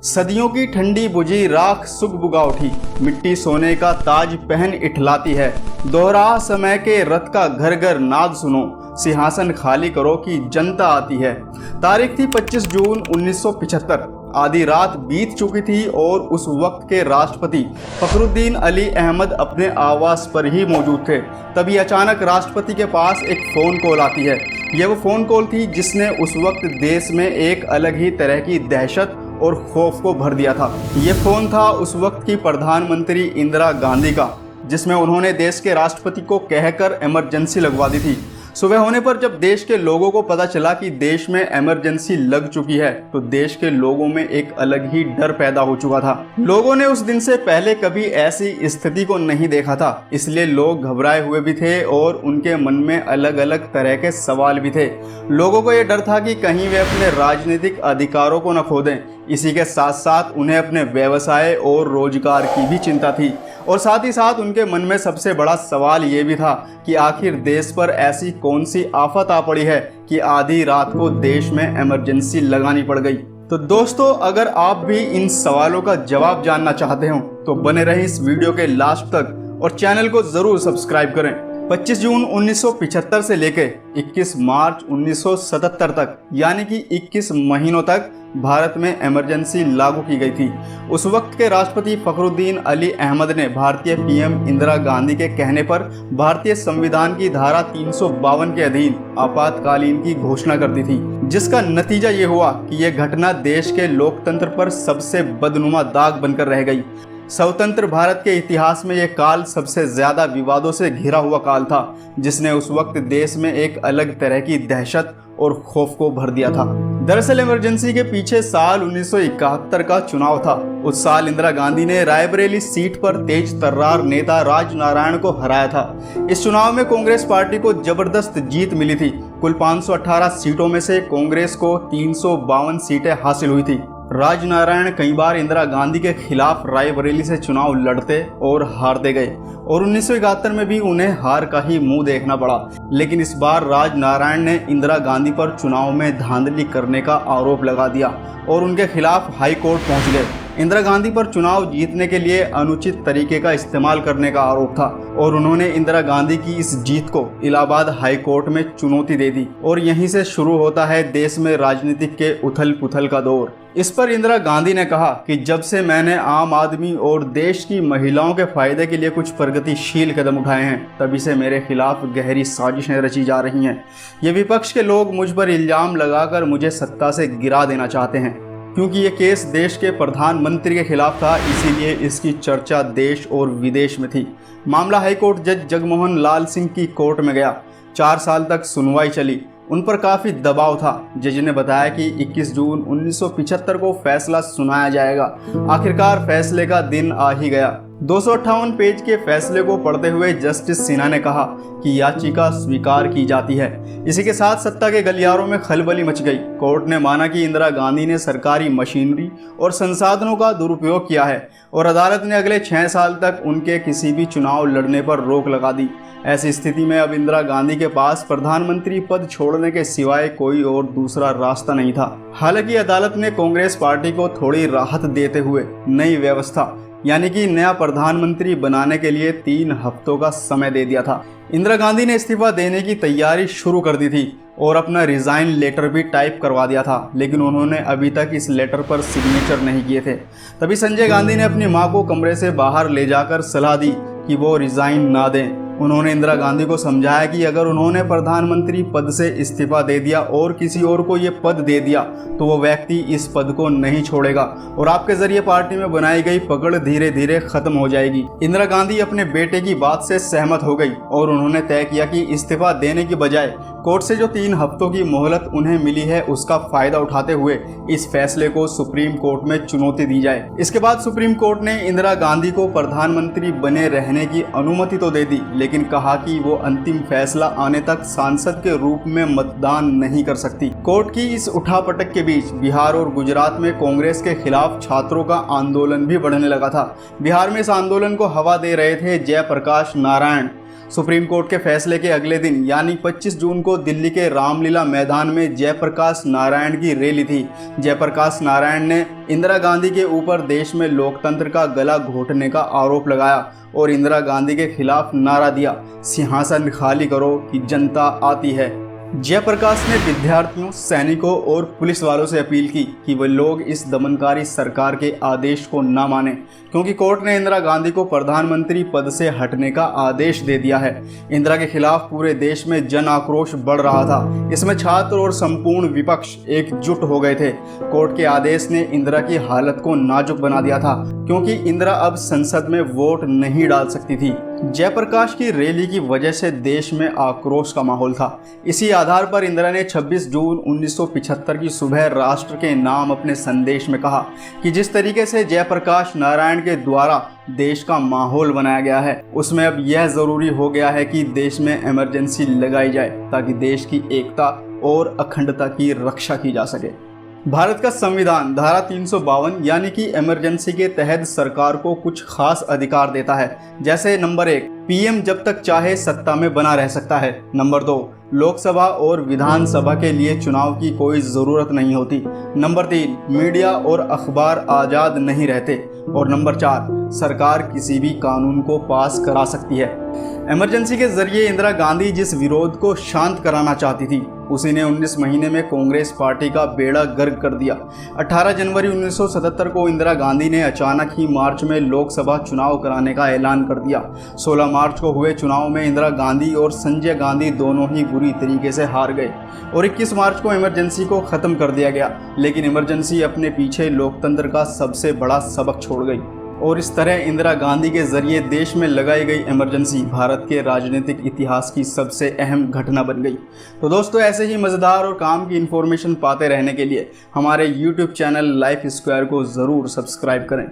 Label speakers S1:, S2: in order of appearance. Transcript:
S1: सदियों की ठंडी बुझी राख सुगबुगा उठी, मिट्टी सोने का ताज पहन इठलाती है। दोहरा समय के रथ का घर घर नाद सुनो, सिंहासन खाली करो कि जनता आती है। तारीख थी 25 जून 1975। आधी रात बीत चुकी थी और उस वक्त के राष्ट्रपति फखरुद्दीन अली अहमद अपने आवास पर ही मौजूद थे। तभी अचानक राष्ट्रपति के पास एक फ़ोन कॉल आती है। यह वो फ़ोन कॉल थी जिसने उस वक्त देश में एक अलग ही तरह की दहशत और खौफ को भर दिया था। ये फ़ोन था उस वक्त की प्रधानमंत्री इंदिरा गांधी का, जिसमें उन्होंने देश के राष्ट्रपति को कहकर इमरजेंसी लगवा दी थी। सुबह होने पर जब देश के लोगों को पता चला कि देश में इमरजेंसी लग चुकी है, तो देश के लोगों में एक अलग ही डर पैदा हो चुका था। लोगों ने उस दिन से पहले कभी ऐसी स्थिति को नहीं देखा था, इसलिए लोग घबराए हुए भी थे और उनके मन में अलग अलग तरह के सवाल भी थे। लोगों को यह डर था कि कहीं वे अपने राजनीतिक अधिकारों को न खो दें। इसी के साथ साथ उन्हें अपने व्यवसाय और रोजगार की भी चिंता थी, और साथ ही साथ उनके मन में सबसे बड़ा सवाल ये भी था कि आखिर देश पर ऐसी कौन सी आफत आ पड़ी है कि आधी रात को देश में इमरजेंसी लगानी पड़ गई। तो दोस्तों, अगर आप भी इन सवालों का जवाब जानना चाहते हो तो बने रहें इस वीडियो के लास्ट तक और चैनल को जरूर सब्सक्राइब करें। 25 जून 1975 से लेकर 21 मार्च 1977 तक, यानी कि 21 महीनों तक भारत में इमरजेंसी लागू की गई थी। उस वक्त के राष्ट्रपति फखरुद्दीन अली अहमद ने भारतीय पीएम इंदिरा गांधी के कहने पर भारतीय संविधान की धारा 352 के अधीन आपातकालीन की घोषणा कर दी थी, जिसका नतीजा ये हुआ कि यह घटना देश के लोकतंत्र पर सबसे बदनुमा दाग बनकर रह गई। स्वतंत्र भारत के इतिहास में यह काल सबसे ज्यादा विवादों से घिरा हुआ काल था, जिसने उस वक्त देश में एक अलग तरह की दहशत और खौफ को भर दिया था। दरअसल इमरजेंसी के पीछे साल 1971 का चुनाव था। उस साल इंदिरा गांधी ने रायबरेली सीट पर तेज तर्रार नेता राजनारायण को हराया था। इस चुनाव में कांग्रेस पार्टी को जबरदस्त जीत मिली थी। कुल 518 सीटों में से कांग्रेस को 352 सीटें हासिल हुई थी। राजनारायण कई बार इंदिरा गांधी के खिलाफ रायबरेली से चुनाव लड़ते और हारते गए, और 1971 में भी उन्हें हार का ही मुंह देखना पड़ा। लेकिन इस बार राजनारायण ने इंदिरा गांधी पर चुनाव में धांधली करने का आरोप लगा दिया और उनके खिलाफ हाई कोर्ट पहुंच गए। इंदिरा गांधी पर चुनाव जीतने के लिए अनुचित तरीके का इस्तेमाल करने का आरोप था, और उन्होंने इंदिरा गांधी की इस जीत को इलाहाबाद हाई कोर्ट में चुनौती दे दी, और यहीं से शुरू होता है देश में राजनीतिक के उथल पुथल का दौर। इस पर इंदिरा गांधी ने कहा कि जब से मैंने आम आदमी और देश की महिलाओं के फायदे के लिए कुछ प्रगतिशील कदम उठाए हैं, तभी से मेरे खिलाफ गहरी साजिशें रची जा रही हैं। ये विपक्ष के लोग मुझ पर इल्जाम लगाकर मुझे सत्ता से गिरा देना चाहते हैं। क्योंकि ये केस देश के प्रधानमंत्री के खिलाफ था, इसीलिए इसकी चर्चा देश और विदेश में थी। मामला हाईकोर्ट जज जगमोहन लाल सिंह की कोर्ट में गया। 4 साल तक सुनवाई चली। उन पर काफ़ी दबाव था। जज ने बताया कि 21 जून 1975 को फैसला सुनाया जाएगा। आखिरकार फैसले का दिन आ ही गया। 258 पेज के फैसले को पढ़ते हुए जस्टिस सिन्हा ने कहा कि याचिका स्वीकार की जाती है। इसी के साथ सत्ता के गलियारों में खलबली मच गई। कोर्ट ने माना कि इंदिरा गांधी ने सरकारी मशीनरी और संसाधनों का दुरुपयोग किया है, और अदालत ने अगले 6 साल तक उनके किसी भी चुनाव लड़ने पर रोक लगा दी। ऐसी स्थिति में अब इंदिरा गांधी के पास प्रधानमंत्री पद छोड़ने के सिवाय कोई और दूसरा रास्ता नहीं था। हालांकि अदालत ने कांग्रेस पार्टी को थोड़ी राहत देते हुए नई व्यवस्था, यानी कि नया प्रधानमंत्री बनाने के लिए 3 हफ्तों का समय दे दिया था। इंदिरा गांधी ने इस्तीफा देने की तैयारी शुरू कर दी थी और अपना रिजाइन लेटर भी टाइप करवा दिया था, लेकिन उन्होंने अभी तक इस लेटर पर सिग्नेचर नहीं किए थे। तभी संजय गांधी ने अपनी मां को कमरे से बाहर ले जाकर सलाह दी कि वो रिजाइन ना दें। उन्होंने इंदिरा गांधी को समझाया कि अगर उन्होंने प्रधानमंत्री पद से इस्तीफा दे दिया और किसी और को ये पद दे दिया तो वो व्यक्ति इस पद को नहीं छोड़ेगा और आपके जरिए पार्टी में बनाई गई पकड़ धीरे धीरे खत्म हो जाएगी। इंदिरा गांधी अपने बेटे की बात से सहमत हो गई और उन्होंने तय किया कि इस्तीफा देने की बजाय कोर्ट से जो 3 हफ्तों की मोहलत उन्हें मिली है, उसका फायदा उठाते हुए इस फैसले को सुप्रीम कोर्ट में चुनौती दी जाए। इसके बाद सुप्रीम कोर्ट ने इंदिरा गांधी को प्रधानमंत्री बने रहने की अनुमति तो दे दी, लेकिन कहा कि वो अंतिम फैसला आने तक सांसद के रूप में मतदान नहीं कर सकती। कोर्ट की इस उठापटक के बीच बिहार और गुजरात में कांग्रेस के खिलाफ छात्रों का आंदोलन भी बढ़ने लगा था। बिहार में इस आंदोलन को हवा दे रहे थे जयप्रकाश नारायण। सुप्रीम कोर्ट के फैसले के अगले दिन यानी 25 जून को दिल्ली के रामलीला मैदान में जयप्रकाश नारायण की रैली थी। जयप्रकाश नारायण ने इंदिरा गांधी के ऊपर देश में लोकतंत्र का गला घोटने का आरोप लगाया और इंदिरा गांधी के खिलाफ नारा दिया, सिंहासन खाली करो कि जनता आती है। जयप्रकाश ने विद्यार्थियों, सैनिकों और पुलिस वालों से अपील की कि वे लोग इस दमनकारी सरकार के आदेश को न माने, क्योंकि कोर्ट ने इंदिरा गांधी को प्रधानमंत्री पद से हटने का आदेश दे दिया है। इंदिरा के खिलाफ पूरे देश में जन आक्रोश बढ़ रहा था। इसमें छात्र और संपूर्ण विपक्ष एकजुट हो गए थे। कोर्ट के आदेश ने इंदिरा की हालत को नाजुक बना दिया था, क्योंकि इंदिरा अब संसद में वोट नहीं डाल सकती थी। जयप्रकाश की रैली की वजह से देश में आक्रोश का माहौल था। इसी आधार पर इंदिरा ने 26 जून 1975 की सुबह राष्ट्र के नाम अपने संदेश में कहा कि जिस तरीके से जयप्रकाश नारायण के द्वारा देश का माहौल बनाया गया है, उसमें अब यह जरूरी हो गया है कि देश में इमरजेंसी लगाई जाए ताकि देश की एकता और अखंडता की रक्षा की जा सके। भारत का संविधान धारा 352 यानी कि इमरजेंसी के तहत सरकार को कुछ खास अधिकार देता है, जैसे नंबर 1, पीएम जब तक चाहे सत्ता में बना रह सकता है। नंबर 2, लोकसभा और विधानसभा के लिए चुनाव की कोई ज़रूरत नहीं होती। नंबर 3, मीडिया और अखबार आज़ाद नहीं रहते। और नंबर 4, सरकार किसी भी कानून को पास करा सकती है। इमरजेंसी के जरिए इंदिरा गांधी जिस विरोध को शांत कराना चाहती थी, उसी ने 19 महीने में कांग्रेस पार्टी का बेड़ा गर्क कर दिया। 18 जनवरी 1977 को इंदिरा गांधी ने अचानक ही मार्च में लोकसभा चुनाव कराने का ऐलान कर दिया। 16 मार्च को हुए चुनाव में इंदिरा गांधी और संजय गांधी दोनों ही बुरी तरीके से हार गए और 21 मार्च को इमरजेंसी को ख़त्म कर दिया गया। लेकिन इमरजेंसी अपने पीछे लोकतंत्र का सबसे बड़ा सबक छोड़ गई और इस तरह इंदिरा गांधी के जरिए देश में लगाई गई इमरजेंसी भारत के राजनीतिक इतिहास की सबसे अहम घटना बन गई। तो दोस्तों, ऐसे ही मज़ेदार और काम की इन्फॉर्मेशन पाते रहने के लिए हमारे YouTube चैनल लाइफ स्क्वायर को ज़रूर सब्सक्राइब करें।